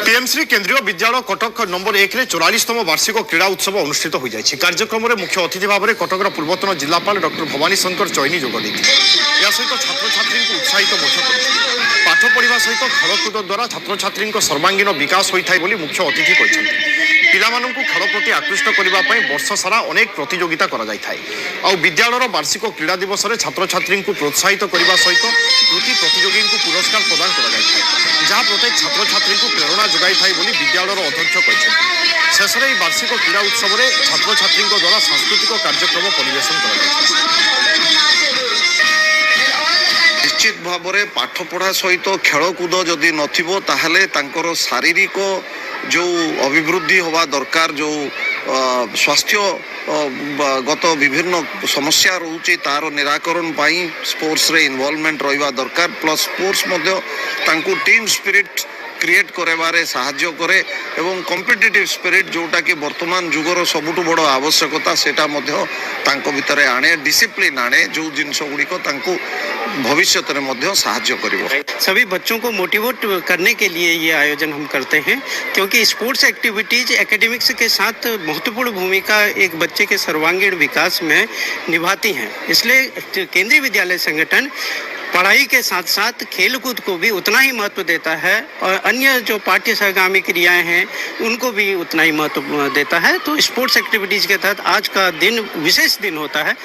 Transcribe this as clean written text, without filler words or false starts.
PMC केंद्रीय विद्यालय Cuttack number 1 रे 44तम वार्षिक क्रीड़ा उत्सव अनुष्ठित हो जाए। कार्यक्रम में मुख्य अतिथि भाव में कटकर पूर्वतन जिलापाल डॉक्टर भवानी शंकर चैनी जोग देते। सहित छात्र छात्री उत्साहित पाठ पढ़ा सहित खेलकूद द्वारा छात्र छात्री सर्वांगीन विकास होता है मुख्य अतिथि कहते। पिलामानंकु खेल प्रति आकृष्ट करने वर्ष सारा अनेक प्रतियोगिता विद्यालय वार्षिक क्रीड़ा दिवस में छात्र छात्री प्रोत्साहित करने सहित कृति प्रतियोगी पुरस्कार प्रदान जहाँ प्रत्येक छात्र छात्री प्रेरणा जोगाई था विद्यालय अध्यक्ष कहते। शेष में वार्षिक क्रीड़ा उत्सव में छात्र छात्री द्वारा सांस्कृतिक कार्यक्रम परिवेशन निश्चित भाव में पाठ पढ़ा सहित खेलकूद जदि नथिबो ताहले तांकर शारीरिक जो अभिवृद्धि होवा दरकार जो स्वास्थ्य गत विभिन्न समस्या रोचे तार निराकरण पाई स्पोर्ट्स रे इन्वॉल्वमेंट रहिबा दरकार प्लस स्पोर्ट्स मध्य तांकु टीम स्पिरिट क्रिएट करबारे साहाय्य करे एवं कॉम्पिटिटिव स्पिरिट जोटा कि वर्तमान जुगर सबुठ बड़ आवश्यकता सेटा मध्य तांको भितरे आने डिसिप्लिन आने जो जिनस गुड़िक तांको भविष्य में मध्य साहाय्य करिवो। सभी बच्चों को मोटिवेट करने के लिए ये आयोजन हम करते हैं क्योंकि स्पोर्ट्स एक्टिविटीज एकेडमिक्स के साथ महत्वपूर्ण भूमिका एक बच्चे के सर्वांगीण विकास में निभाती हैं। इसलिए केंद्रीय विद्यालय संगठन पढ़ाई के साथ साथ खेलकूद को भी उतना ही महत्व देता है और अन्य जो पाठ्य सहगामी क्रियाएं हैं उनको भी उतना ही महत्व देता है। तो स्पोर्ट्स एक्टिविटीज़ के तहत आज का दिन विशेष दिन होता है।